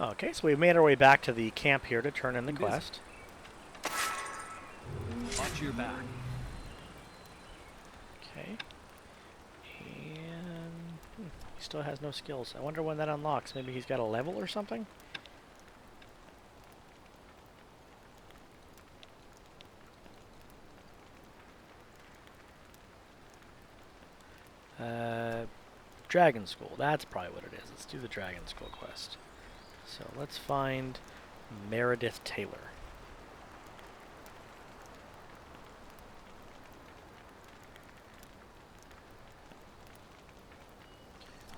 Okay, so we've made our way back to the camp here to turn in the quest. Watch your back. Okay. And he still has no skills. I wonder when that unlocks. Maybe he's got a level or something? Dragon School. That's probably what it is. Let's do the Dragon School quest. So let's find Meredith Taylor.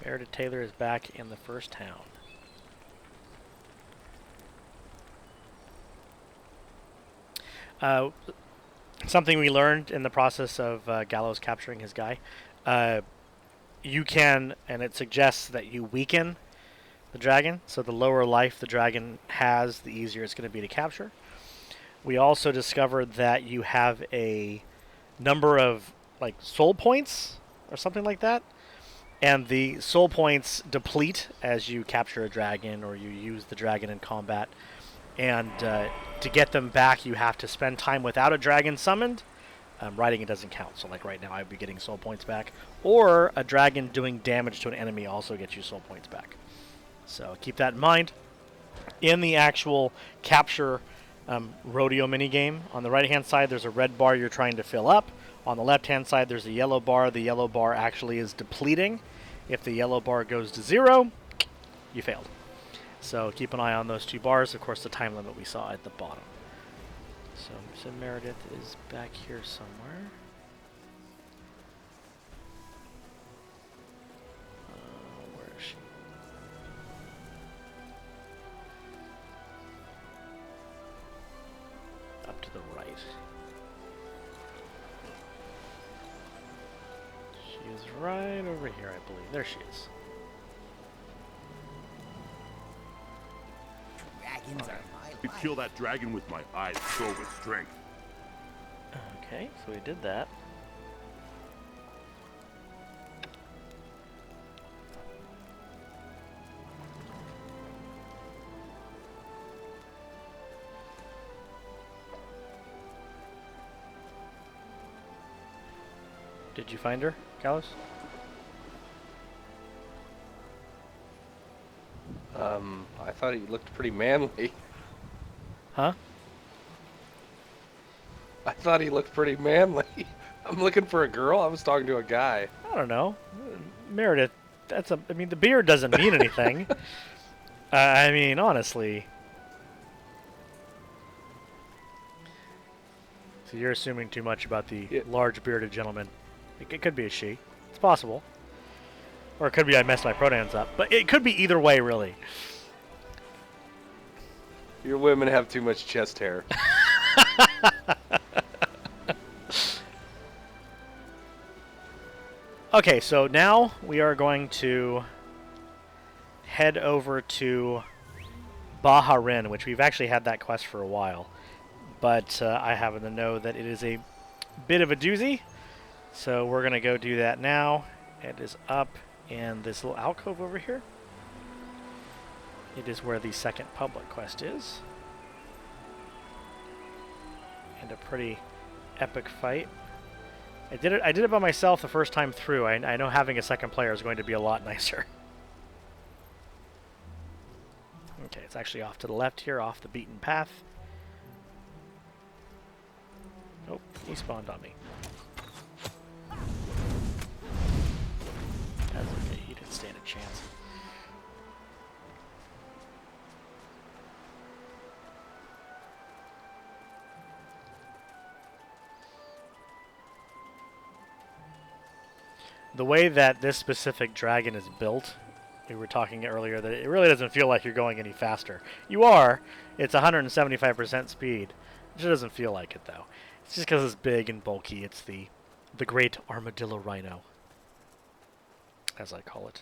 Meredith Taylor is back in the first town. Something we learned in the process of Gallows capturing his guy. You can, and it suggests that you weaken the dragon, so the lower life the dragon has, the easier it's going to be to capture. We also discovered that you have a number of like soul points or something like that, and the soul points deplete as you capture a dragon or you use the dragon in combat. And to get them back, you have to spend time without a dragon summoned. Riding it doesn't count, so like right now I'd be getting soul points back. Or a dragon doing damage to an enemy also gets you soul points back. So keep that in mind. In the actual capture rodeo minigame, on the right-hand side there's a red bar you're trying to fill up. On the left-hand side there's a yellow bar. The yellow bar actually is depleting. If the yellow bar goes to 0, you failed. So keep an eye on those two bars. Of course, the time limit we saw at the bottom. So Meredith is back here somewhere. Where is she? Up to the right. She is right over here, I believe. There she is. Dragons are my I could kill that dragon with my eyes filled with strength. Okay, so we did that. Did you find her, Gallows? I thought he looked pretty manly. Huh? I thought he looked pretty manly. I'm looking for a girl. I was talking to a guy. I don't know. Meredith, I mean, the beard doesn't mean anything. I mean, honestly. So you're assuming too much about the large bearded gentleman. It could be a she. It's possible. Or it could be I messed my pronouns up. But it could be either way, really. Your women have too much chest hair. Okay, so now we are going to head over to Baharin, which we've actually had that quest for a while. But I happen to know that it is a bit of a doozy. So we're going to go do that now. It is up in this little alcove over here. It is where the second public quest is. And a pretty epic fight. I did it by myself the first time through. I know having a second player is going to be a lot nicer. Okay, it's actually off to the left here, off the beaten path. Oh, he spawned on me. That's okay, he didn't stand a chance. The way that this specific dragon is built, we were talking earlier, that it really doesn't feel like you're going any faster. You are. It's 175% speed. It just doesn't feel like it, though. It's just because it's big and bulky. It's the great armadillo rhino, as I call it.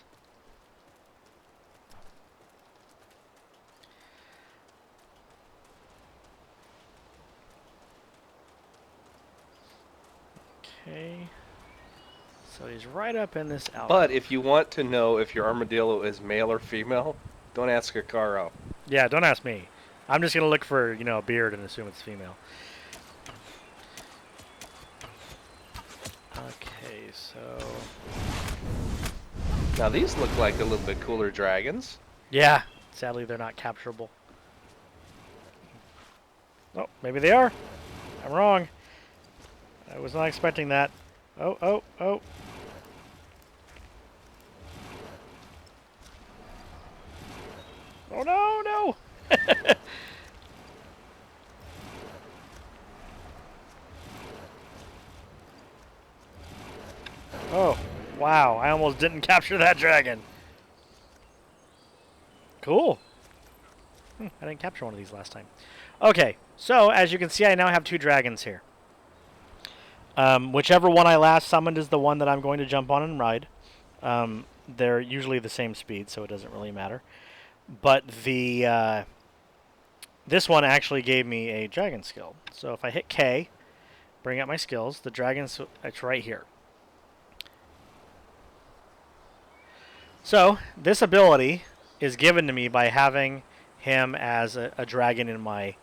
Okay. So he's right up in this alcove. But if you want to know if your armadillo is male or female, don't ask Hikaro. Yeah, don't ask me. I'm just gonna look for, a beard and assume it's female. Okay, so... Now these look like a little bit cooler dragons. Yeah, sadly they're not capturable. Oh, maybe they are. I'm wrong. I was not expecting that. Oh, oh, oh. Oh, no, no. Oh, wow. I almost didn't capture that dragon. Cool. I didn't capture one of these last time. Okay, so as you can see, I now have 2 dragons here. Whichever one I last summoned is the one that I'm going to jump on and ride. They're usually the same speed, so it doesn't really matter. But this one actually gave me a dragon skill. So if I hit K, bring up my skills, the dragon's it's right here. So this ability is given to me by having him as a dragon in my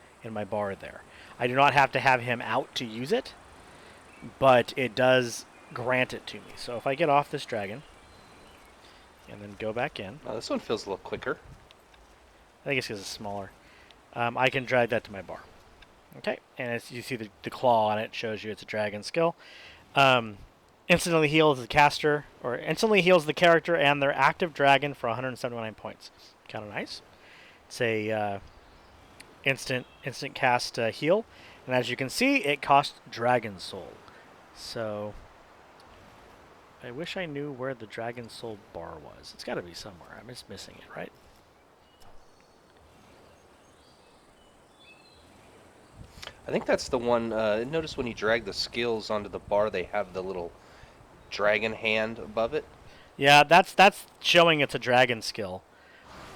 bar there. I do not have to have him out to use it, but it does grant it to me. So if I get off this dragon and then go back in, Oh, this one feels a little quicker. I think it's because it's smaller. I can drag that to my bar. Okay, and as you see the claw on it shows you it's a dragon skill. Instantly heals the caster, or instantly heals the character and their active dragon for 179 points. Kind of nice. It's a instant cast heal, and as you can see, it costs Dragon Soul. So I wish I knew where the Dragon Soul bar was. It's got to be somewhere. I'm just missing it, right? I think that's the one. Notice when you drag the skills onto the bar, they have the little dragon hand above it. Yeah, that's showing it's a dragon skill,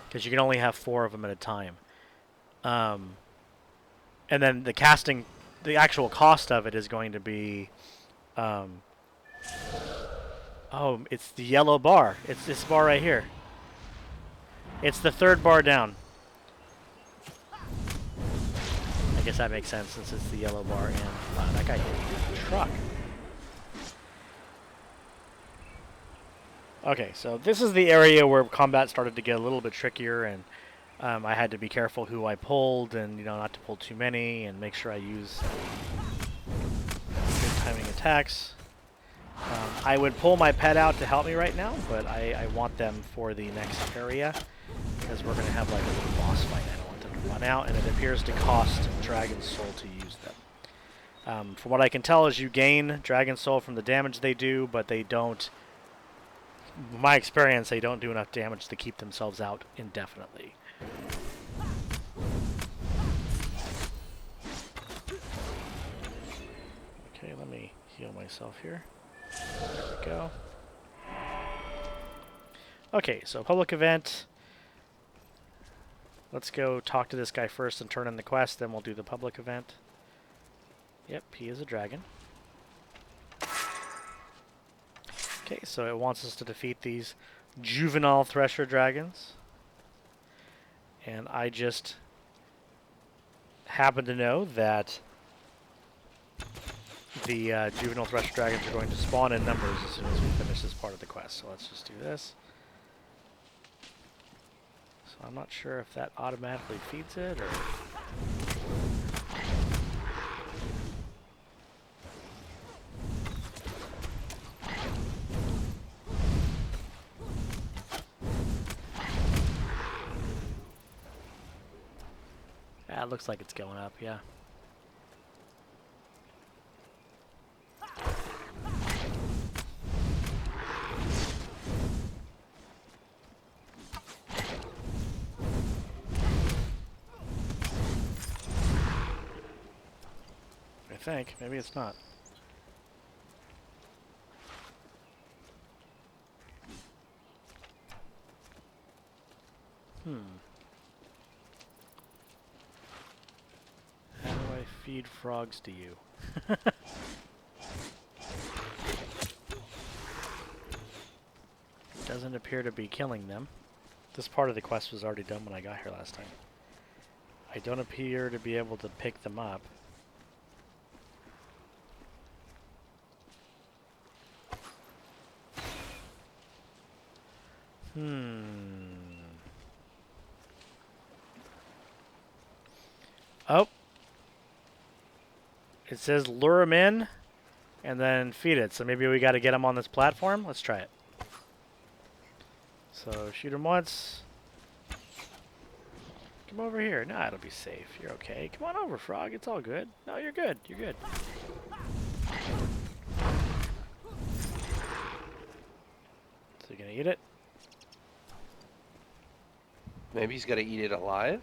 because you can only have 4 of them at a time. And then the casting, the actual cost of it is going to be, oh, it's the yellow bar. It's this bar right here. It's the 3rd bar down. I guess that makes sense since it's the yellow bar and that guy hit the truck. Okay, so this is the area where combat started to get a little bit trickier, and I had to be careful who I pulled, and not to pull too many, and make sure I use good timing attacks. I would pull my pet out to help me right now, but I want them for the next area, because we're going to have like a little boss fight. I don't want them to run out, and it appears to cost Dragon Soul to use them. From what I can tell is you gain Dragon Soul from the damage they do, but they don't, in my experience, they don't do enough damage to keep themselves out indefinitely. Okay, let me heal myself here. There we go. Okay, so public event. Let's go talk to this guy first and turn in the quest, then we'll do the public event. Yep, he is a dragon. Okay, so it wants us to defeat these juvenile thresher dragons. And I just happen to know that the juvenile thresher dragons are going to spawn in numbers as soon as we finish this part of the quest. So let's just do this. So I'm not sure if that automatically feeds it or... Yeah, it looks like it's going up, yeah. I think. Maybe it's not. How do I feed frogs to you? Doesn't appear to be killing them. This part of the quest was already done when I got here last time. I don't appear to be able to pick them up. Oh. It says lure him in and then feed it. So maybe we got to get him on this platform. Let's try it. So shoot him once. Come over here. Nah, it'll be safe. You're okay. Come on over, Frog. It's all good. No, you're good. You're good. So you gonna eat it? Maybe he's got to eat it alive?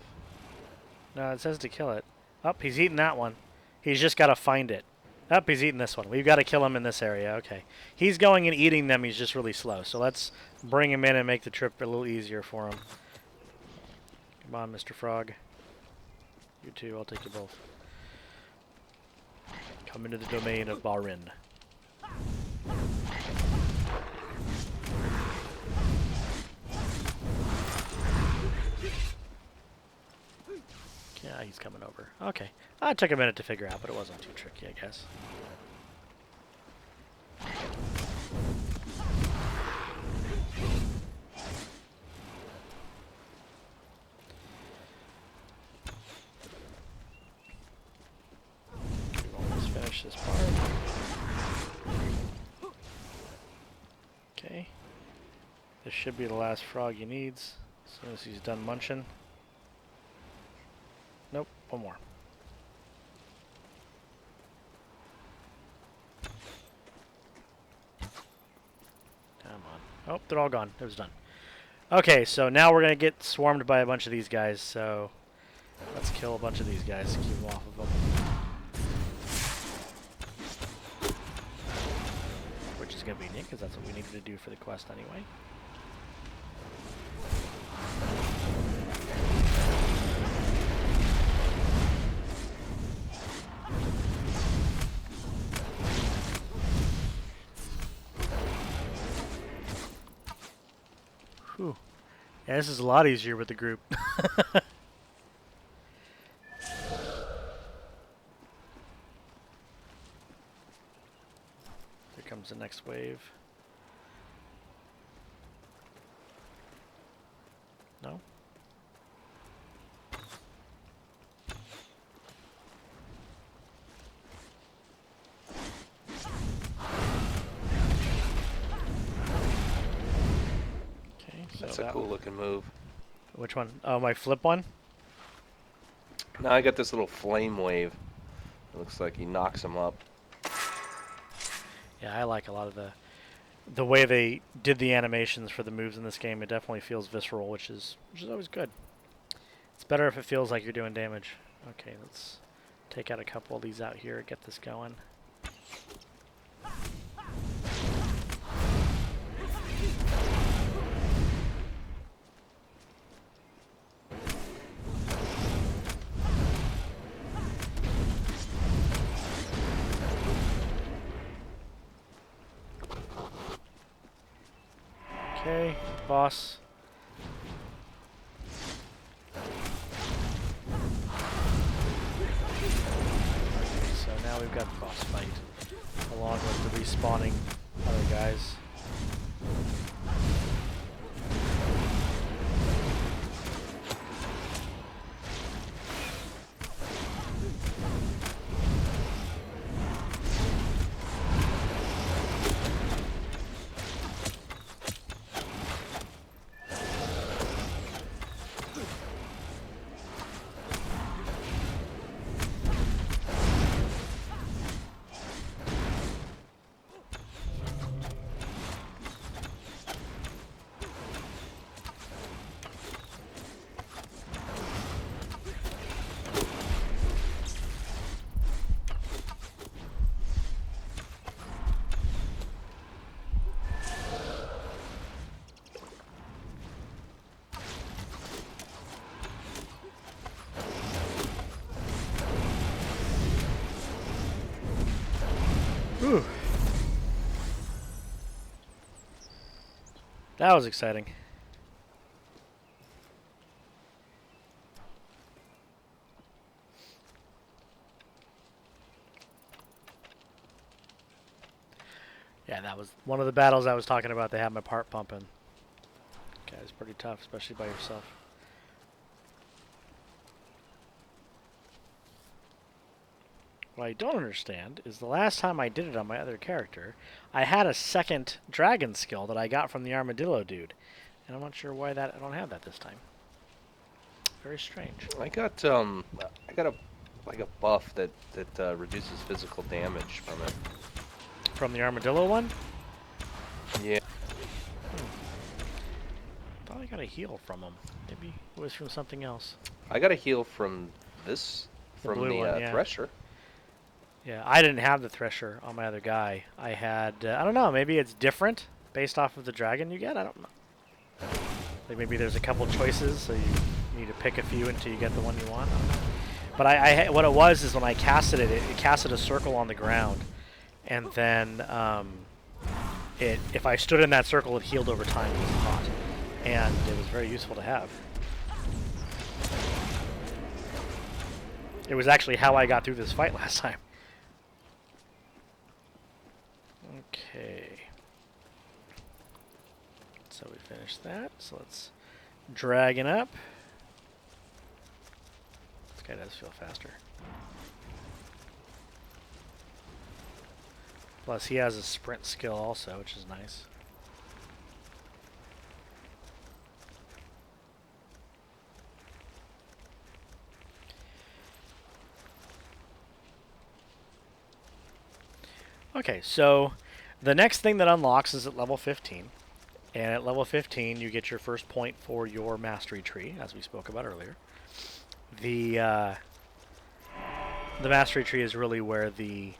No, it says to kill it. Oh, he's eating that one. He's just got to find it. Oh, he's eating this one. We've got to kill him in this area. Okay. He's going and eating them. He's just really slow. So let's bring him in and make the trip a little easier for him. Come on, Mr. Frog. You too. I'll take you both. Come into the domain of Barin. Yeah, he's coming over. Okay. It took a minute to figure out, but it wasn't too tricky, I guess. Let's finish this part. Okay. This should be the last frog he needs, as soon as he's done munching. Nope, one more. Come on. Oh, they're all gone. It was done. Okay, so now we're going to get swarmed by a bunch of these guys, so let's kill a bunch of these guys to keep them off of them. Which is going to be neat, because that's what we needed to do for the quest anyway. Whew. Yeah, this is a lot easier with the group. Here comes the next wave. No? That's a cool looking move. Which one? Oh, my flip one? Now I got this little flame wave. It looks like he knocks him up. Yeah, I like a lot of the way they did the animations for the moves in this game. It definitely feels visceral, which is always good. It's better if it feels like you're doing damage. Okay, let's take out a couple of these out here, get this going. Okay, boss. So now we've got the boss fight, along with the respawning other guys. Whew. That was exciting. Yeah, that was one of the battles I was talking about. They had my part pumping. Okay, it's pretty tough, especially by yourself. What I don't understand is the last time I did it on my other character, I had a second dragon skill that I got from the armadillo dude. And I'm not sure why I don't have that this time. Very strange. I got a like a buff that reduces physical damage from it. From the armadillo one? Yeah. Thought I got a heal from him. Maybe it was from something else. I got a heal from this, The from blue the one, yeah. Thresher. Yeah, I didn't have the Thresher on my other guy. I had, I don't know, maybe it's different based off of the dragon you get? I don't know. Like maybe there's a couple choices, so you need to pick a few until you get the one you want. I don't know. But what it was is when I casted it, it casted a circle on the ground. And then if I stood in that circle, it healed over time. It was hot. And it was very useful to have. It was actually how I got through this fight last time. Okay. So we finished that. So let's dragon up. This guy does feel faster. Plus he has a sprint skill also, which is nice. Okay, so the next thing that unlocks is at level 15. And at level 15, you get your first point for your mastery tree, as we spoke about earlier. The mastery tree is really where the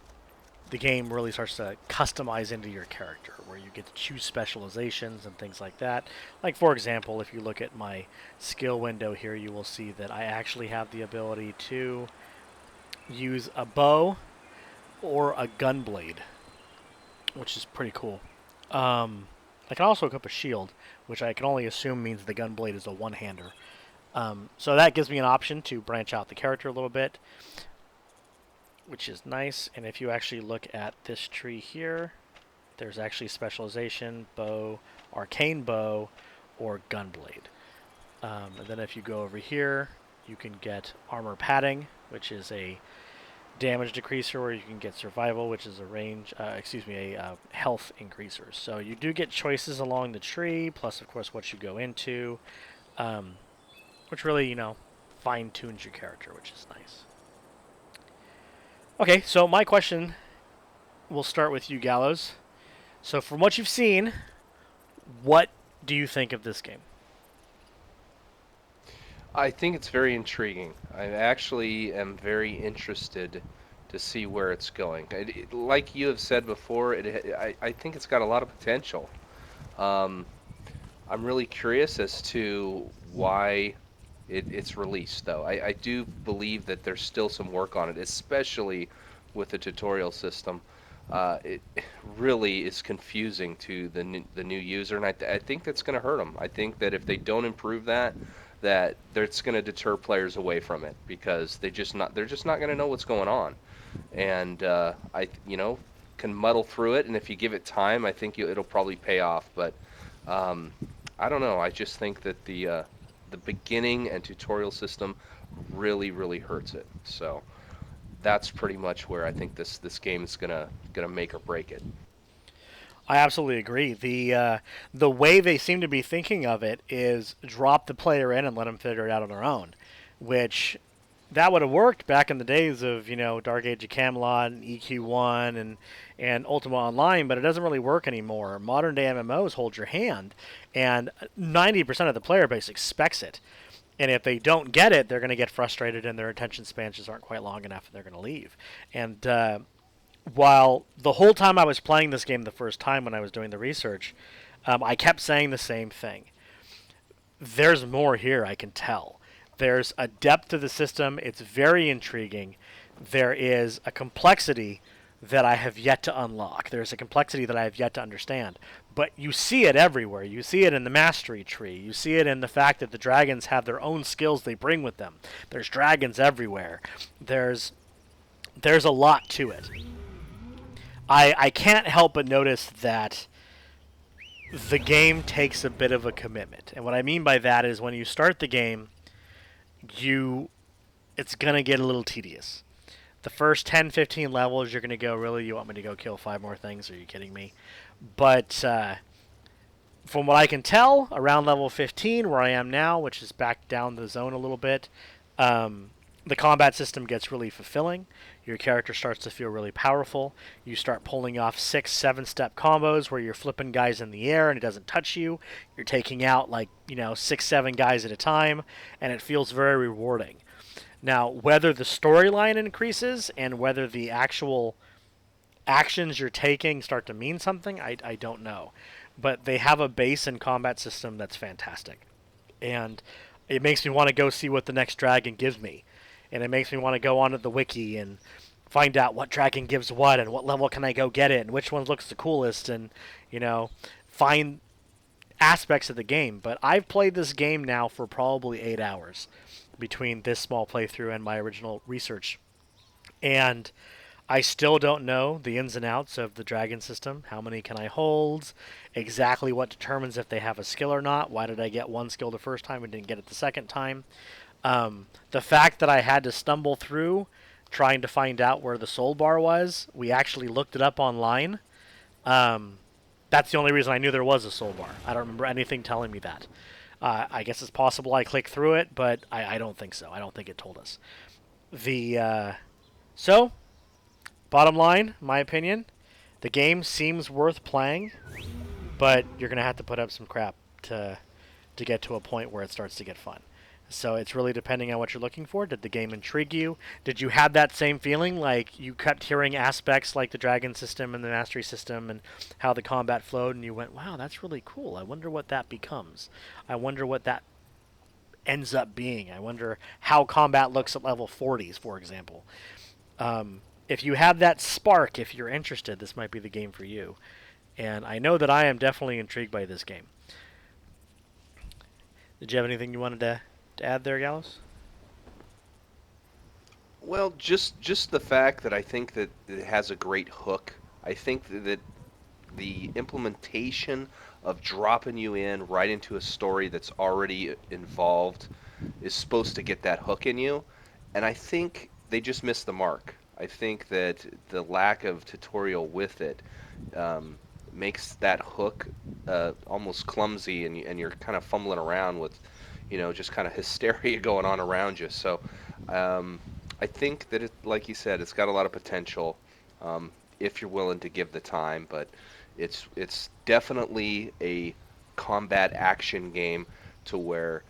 game really starts to customize into your character, where you get to choose specializations and things like that. Like, for example, if you look at my skill window here, you will see that I actually have the ability to use a bow or a gun blade, which is pretty cool. I can also equip a shield, which I can only assume means the gun blade is a one-hander. So that gives me an option to branch out the character a little bit, which is nice. And if you actually look at this tree here, there's actually specialization, bow, arcane bow, or gun blade. And then if you go over here, you can get armor padding, which is a damage decreaser, or you can get survival, which is a range, a health increaser. So you do get choices along the tree, plus of course what you go into, which really, fine-tunes your character, which is nice. Okay, so my question will start with you, Gallows. So from what you've seen, what do you think of this game? I think it's very intriguing. I actually am very interested to see where it's going. Like you have said before, I think it's got a lot of potential. I'm really curious as to why it's released, though. I do believe that there's still some work on it, especially with the tutorial system. It really is confusing to the new user, and I think that's going to hurt them. I think that if they don't improve that it's going to deter players away from it, because they're just not going to know what's going on, and can muddle through it. And if you give it time, I think it'll probably pay off. But I don't know. I just think that the beginning and tutorial system really hurts it. So that's pretty much where I think this game is gonna make or break it. I absolutely agree. The way they seem to be thinking of it is drop the player in and let them figure it out on their own, which that would have worked back in the days of Dark Age of Camelot and EQ1 and Ultima Online, but it doesn't really work anymore. Modern day MMOs hold your hand, and 90% of the player base expects it. And if they don't get it, they're going to get frustrated, and their attention spans just aren't quite long enough, and they're going to leave. And while the whole time I was playing this game the first time when I was doing the research, I kept saying the same thing. There's more here, I can tell. There's a depth to the system. It's very intriguing. There is a complexity that I have yet to unlock. There's a complexity that I have yet to understand. But you see it everywhere. You see it in the mastery tree. You see it in the fact that the dragons have their own skills they bring with them. There's dragons everywhere. There's a lot to it. I can't help but notice that the game takes a bit of a commitment. And what I mean by that is when you start the game, you it's going to get a little tedious. The first 10, 15 levels, you're going to go, really? You want me to go kill 5 more things? Are you kidding me? But from what I can tell, around level 15, where I am now, which is back down the zone a little bit, the combat system gets really fulfilling. Your character starts to feel really powerful. You start pulling off 6, 7-step combos where you're flipping guys in the air and it doesn't touch you. You're taking out 6, 7 guys at a time, and it feels very rewarding. Now, whether the storyline increases and whether the actual actions you're taking start to mean something, I don't know. But they have a base and combat system that's fantastic. And it makes me want to go see what the next dragon gives me. And it makes me want to go onto the wiki and find out what dragon gives what and what level can I go get it and which one looks the coolest and, find aspects of the game. But I've played this game now for probably 8 hours between this small playthrough and my original research. And I still don't know the ins and outs of the dragon system. How many can I hold? Exactly what determines if they have a skill or not. Why did I get one skill the first time and didn't get it the second time? The fact that I had to stumble through trying to find out where the soul bar was, we actually looked it up online. That's the only reason I knew there was a soul bar. I don't remember anything telling me that. I guess it's possible I clicked through it, but I don't think so. I don't think it told us. So, bottom line, my opinion, the game seems worth playing, but you're going to have to put up some crap to get to a point where it starts to get fun. So it's really depending on what you're looking for. Did the game intrigue you? Did you have that same feeling like you kept hearing aspects like the dragon system and the mastery system and how the combat flowed and you went, wow, that's really cool. I wonder what that becomes. I wonder what that ends up being. I wonder how combat looks at level 40s, for example. If you have that spark, if you're interested, this might be the game for you. And I know that I am definitely intrigued by this game. Did you have anything you wanted to add there, Gallows? Well, just the fact that I think that it has a great hook. I think that the implementation of dropping you in right into a story that's already involved is supposed to get that hook in you, and I think they just missed the mark. I think that the lack of tutorial with it makes that hook almost clumsy, and you're kind of fumbling around with, just kind of hysteria going on around you. So I think that, like you said, it's got a lot of potential if you're willing to give the time, but it's definitely a combat action game to where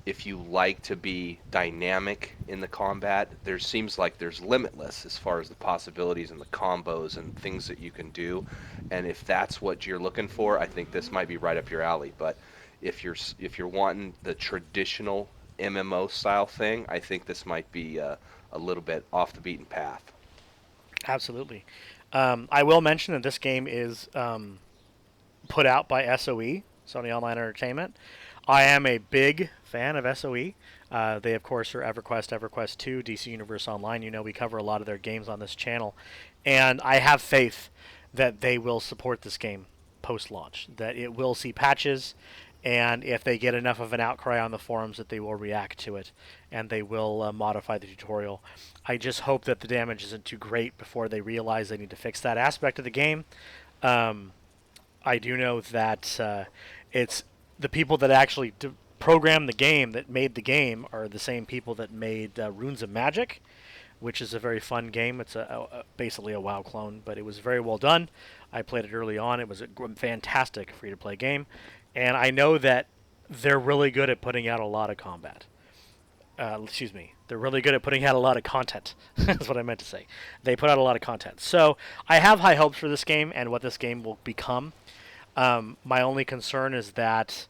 if you like to be dynamic in the combat, there seems like there's limitless as far as the possibilities and the combos and things that you can do. And if that's what you're looking for, I think this might be right up your alley. But if you're wanting the traditional MMO style thing, I think this might be a little bit off the beaten path. Absolutely. I will mention that this game is put out by SOE, Sony Online Entertainment. I am a big fan of SOE. They, of course, are EverQuest, EverQuest 2, DC Universe Online. We cover a lot of their games on this channel. And I have faith that they will support this game post-launch, that it will see patches, and if they get enough of an outcry on the forums that they will react to it, and they will modify the tutorial. I just hope that the damage isn't too great before they realize they need to fix that aspect of the game. I do know that it's the people that actually programmed the game, that made the game, are the same people that made Runes of Magic, which is a very fun game. It's basically a WoW clone, but it was very well done. I played it early on. It was a fantastic free-to-play game. And I know that they're really good at putting out a lot of combat. They're really good at putting out a lot of content. That's what I meant to say. They put out a lot of content. So I have high hopes for this game and what this game will become. My only concern is that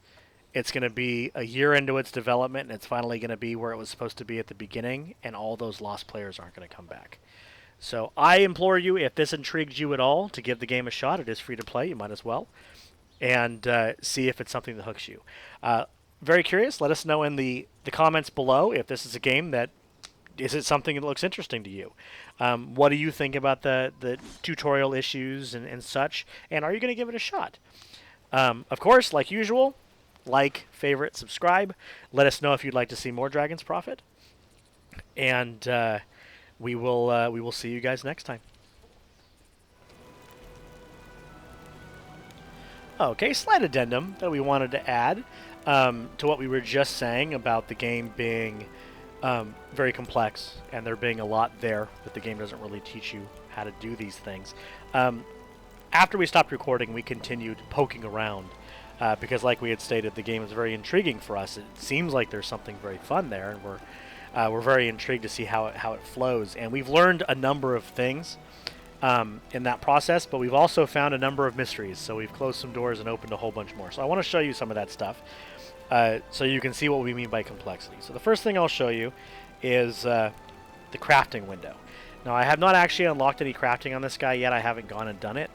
it's going to be a year into its development and it's finally going to be where it was supposed to be at the beginning, and all those lost players aren't going to come back. So I implore you, if this intrigues you at all, to give the game a shot. It is free to play. You might as well. And see if it's something that hooks you. Very curious. Let us know in the comments below if this is a game that is it something that looks interesting to you? What do you think about the tutorial issues and such? And are you going to give it a shot? Of course, like usual, like, favorite, subscribe. Let us know if you'd like to see more Dragon's Prophet. And we will see you guys next time. Okay, slight addendum that we wanted to add to what we were just saying about the game being very complex and there being a lot there, but the game doesn't really teach you how to do these things. After we stopped recording, we continued poking around because, like we had stated, the game is very intriguing for us. It seems like there's something very fun there, and we're very intrigued to see how it flows. And we've learned a number of things in that process, but we've also found a number of mysteries. So we've closed some doors and opened a whole bunch more. So I want to show you some of that stuff so you can see what we mean by complexity. So the first thing I'll show you is the crafting window. Now, I have not actually unlocked any crafting on this guy yet. I haven't gone and done it.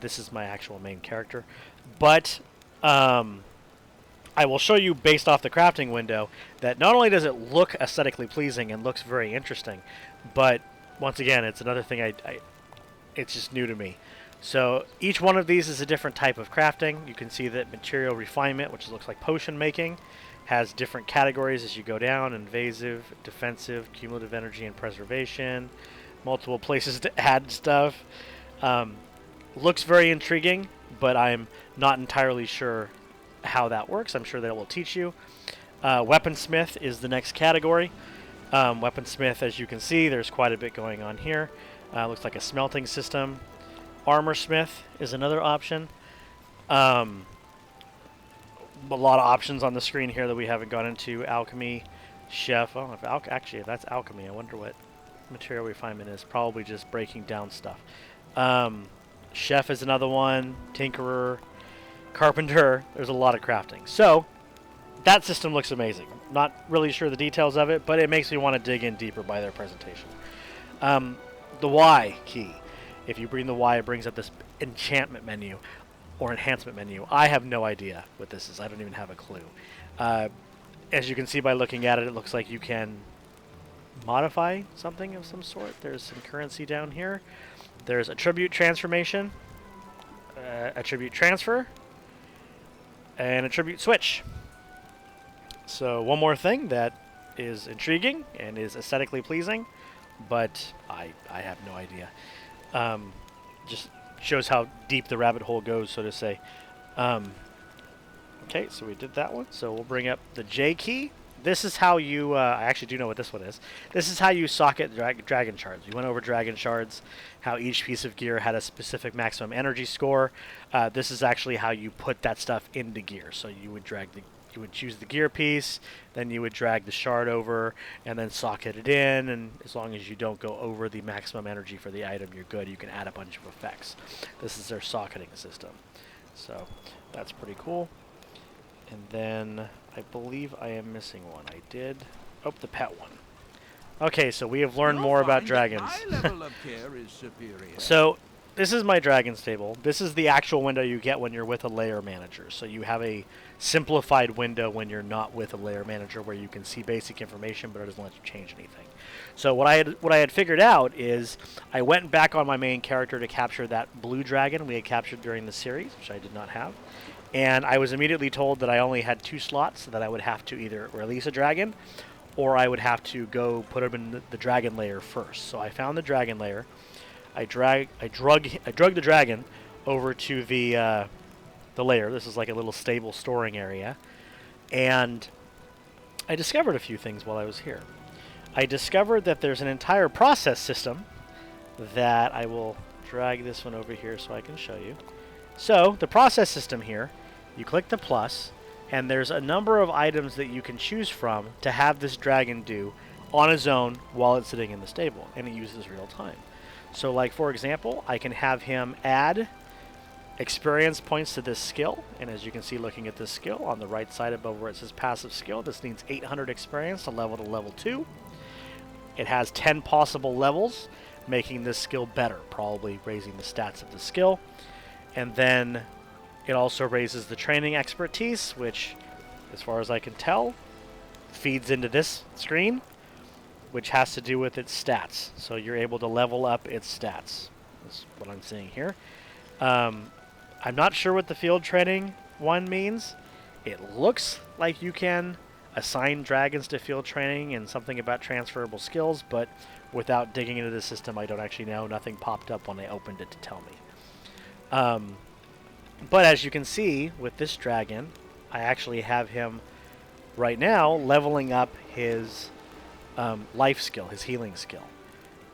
This is my actual main character. But I will show you, based off the crafting window, that not only does it look aesthetically pleasing and looks very interesting, but once again, it's another thing it's just new to me. So each one of these is a different type of crafting. You can see that material refinement, which looks like potion making, has different categories as you go down: invasive, defensive, cumulative energy, and preservation. Multiple places to add stuff. Looks very intriguing, but I'm not entirely sure how that works. I'm sure that it will teach you. Weaponsmith is the next category. Weaponsmith, as you can see, there's quite a bit going on here. Looks like a smelting system. Armorsmith is another option. A lot of options on the screen here that we haven't gone into. Alchemy, chef. Oh, actually, if that's alchemy, I wonder what material refinement is. Probably just breaking down stuff. Chef is another one. Tinkerer, carpenter. There's a lot of crafting. So that system looks amazing. Not really sure the details of it, but it makes me want to dig in deeper by their presentation. The Y key. If you bring the Y, it brings up this enchantment menu or enhancement menu. I have no idea what this is. I don't even have a clue. As you can see by looking at it, it looks like you can modify something of some sort. There's some currency down here. There's attribute transformation, attribute transfer, and attribute switch. So one more thing that is intriguing and is aesthetically pleasing, but I have no idea. Just shows how deep the rabbit hole goes, so to say. Okay, so we did that one. So we'll bring up the J key. This is how you, I actually do know what this one is. This is how you socket dragon shards. We went over dragon shards, how each piece of gear had a specific maximum energy score. This is actually how you put that stuff into gear. So you would choose the gear piece, then you would drag the shard over, and then socket it in, and as long as you don't go over the maximum energy for the item, you're good. You can add a bunch of effects. This is their socketing system. So that's pretty cool. And then I believe I am missing one. I did. Oh, the pet one. Okay, so we have learned more about dragons. My level of care is superior. So this is my dragon's table. This is the actual window you get when you're with a layer manager. So you have a simplified window when you're not with a layer manager, where you can see basic information, but it doesn't let you change anything. So what I had figured out is I went back on my main character to capture that blue dragon we had captured during the series, which I did not have. And I was immediately told that I only had 2 slots, so that I would have to either release a dragon, or I would have to go put him in the dragon lair first. So I found the dragon lair. I drug the dragon over to the lair. This is like a little stable storing area, and I discovered a few things while I was here. I discovered that there's an entire process system that I will drag this one over here so I can show you. So the process system here, you click the plus, and there's a number of items that you can choose from to have this dragon do on his own while it's sitting in the stable, and it uses real time. So like, for example, I can have him add experience points to this skill, and as you can see looking at this skill on the right side above where it says passive skill, this needs 800 experience to level 2. It has 10 possible levels, making this skill better, probably raising the stats of the skill. And then it also raises the training expertise, which, as far as I can tell, feeds into this screen, which has to do with its stats. So you're able to level up its stats. That's what I'm seeing here. I'm not sure what the field training one means. It looks like you can assign dragons to field training and something about transferable skills, but without digging into the system, I don't actually know. Nothing popped up when I opened it to tell me. But as you can see, with this dragon, I actually have him right now leveling up his life skill, his healing skill.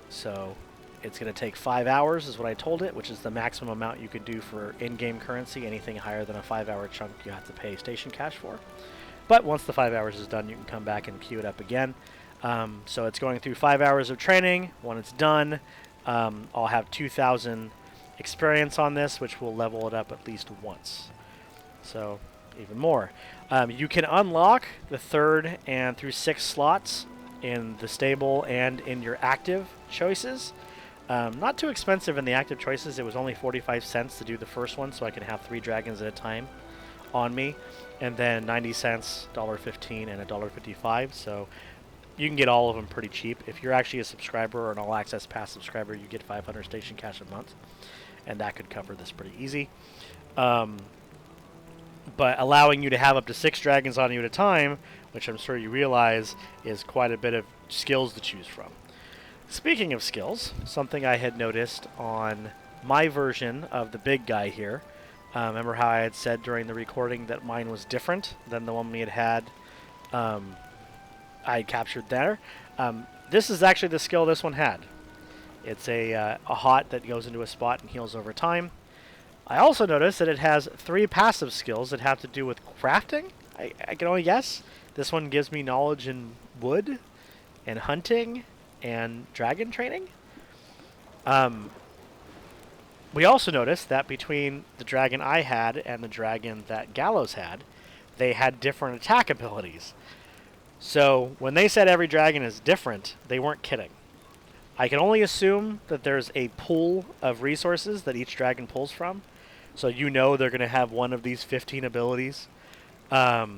So it's going to take 5 hours is what I told it, which is the maximum amount you could do for in-game currency. Anything higher than a 5-hour chunk you have to pay station cash for. But once the 5 hours is done, you can come back and queue it up again. So it's going through 5 hours of training. When it's done, I'll have 2,000 experience on this, which will level it up at least once. So even more. You can unlock the 3rd and through 6th slots in the stable and in your active choices. Not too expensive in the active choices. It was only 45 cents to do the first one, so I can have 3 dragons at a time on me. And then 90 cents, $1.15, and $1.55. So you can get all of them pretty cheap. If you're actually a subscriber or an All Access Pass subscriber, you get 500 station cash a month. And that could cover this pretty easy. But allowing you to have up to 6 dragons on you at a time, which I'm sure you realize is quite a bit of skills to choose from. Speaking of skills, something I had noticed on my version of the big guy here. Remember how I had said during the recording that mine was different than the one we had I had captured there? This is actually the skill this one had. It's a hot that goes into a spot and heals over time. I also noticed that it has 3 passive skills that have to do with crafting. I can only guess. This one gives me knowledge in wood and hunting and dragon training. We also noticed that between the dragon I had and the dragon that Gallows had, they had different attack abilities. So when they said every dragon is different, they weren't kidding. I can only assume that there's a pool of resources that each dragon pulls from. So you know they're going to have one of these 15 abilities. But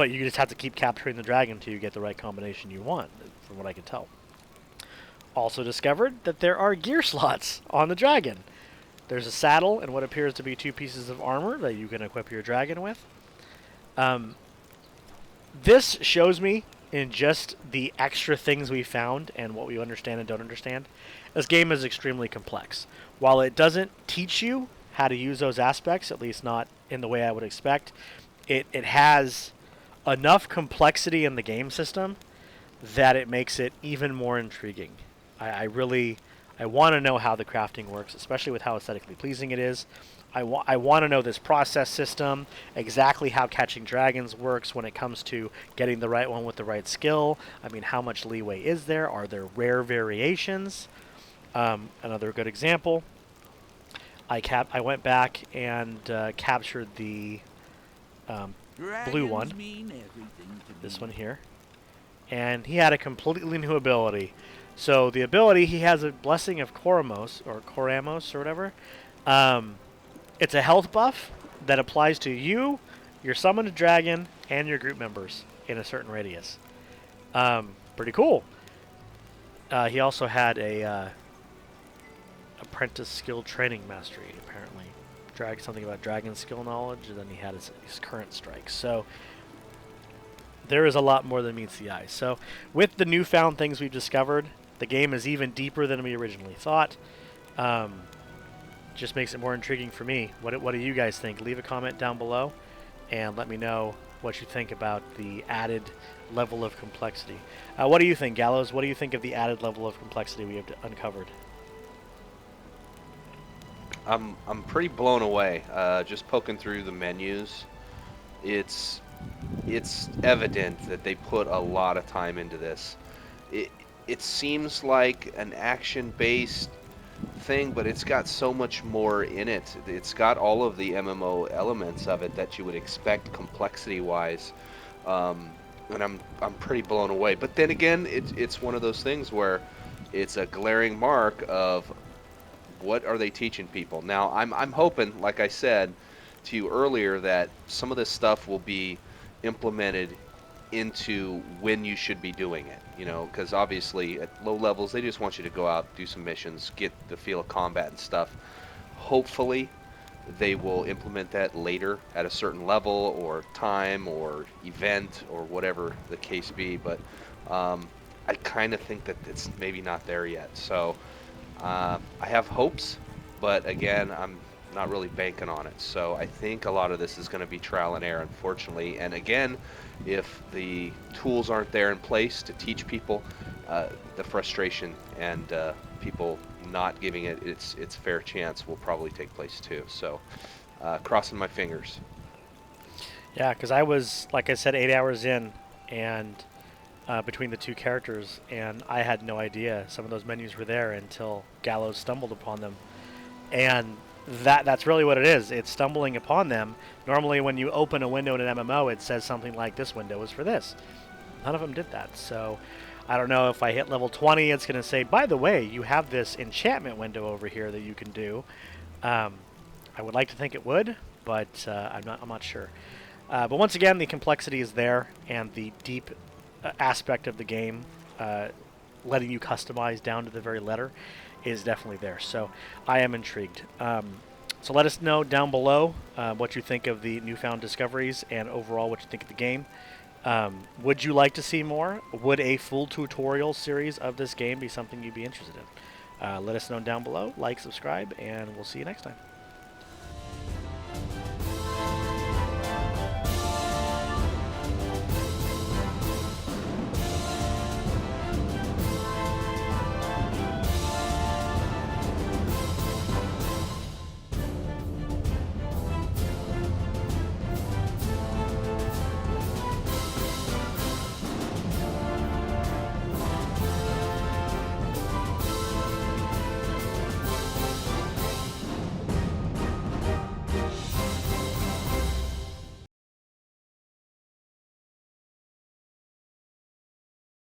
you just have to keep capturing the dragon until you get the right combination you want, from what I can tell. Also discovered that there are gear slots on the dragon. There's a saddle and what appears to be 2 pieces of armor that you can equip your dragon with. This shows me in just the extra things we found and what we understand and don't understand. This game is extremely complex. While it doesn't teach you how to use those aspects, at least not in the way I would expect, it has enough complexity in the game system that it makes it even more intriguing. I want to know how the crafting works, especially with how aesthetically pleasing it is. I want to know this process system, exactly how catching dragons works when it comes to getting the right one with the right skill. I mean, how much leeway is there? Are there rare variations? Another good example, I went back and captured the blue one, this one here, and he had a completely new ability. So the ability, he has a Blessing of Koramos, or whatever. It's a health buff that applies to you, your summoned dragon, and your group members in a certain radius. Pretty cool. He also had a apprentice skill training mastery, apparently. Something about dragon skill knowledge, and then he had his current strikes. So there is a lot more than meets the eye. So with the newfound things we've discovered, the game is even deeper than we originally thought. Just makes it more intriguing for me. What do you guys think? Leave a comment down below and let me know what you think about the added level of complexity. What do you think, Gallows? What do you think of the added level of complexity we have uncovered? I'm pretty blown away. Just poking through the menus, it's evident that they put a lot of time into this. It seems like an action-based thing, but it's got so much more in it. It's got all of the MMO elements of it that you would expect complexity-wise, and I'm pretty blown away. But then again, it's one of those things where it's a glaring mark of what are they teaching people. Now I'm hoping, like I said to you earlier, that some of this stuff will be implemented into when you should be doing it, because obviously at low levels they just want you to go out, do some missions, get the feel of combat and stuff. Hopefully they will implement that later at a certain level or time or event or whatever the case be, but I kind of think that it's maybe not there yet. So I have hopes, but again, I'm not really banking on it. So I think a lot of this is going to be trial and error, unfortunately. And again, if the tools aren't there in place to teach people, the frustration and people not giving it its fair chance will probably take place too. So crossing my fingers. Yeah, because I was, like I said, 8 hours in, and between the two characters, and I had no idea some of those menus were there until Gallows stumbled upon them. And that's really what it is. It's stumbling upon them. Normally when you open a window in an MMO, it says something like, this window is for this. None of them did that. So I don't know if I hit level 20, it's going to say, by the way, you have this enchantment window over here that you can do. I would like to think it would, but I'm not sure. But once again, the complexity is there, and the deep aspect of the game, letting you customize down to the very letter, is definitely there. So I am intrigued. So let us know down below what you think of the newfound discoveries and overall what you think of the game. Would you like to see more? Would a full tutorial series of this game be something you'd be interested in? Let us know down below. Like, subscribe, and we'll see you next time.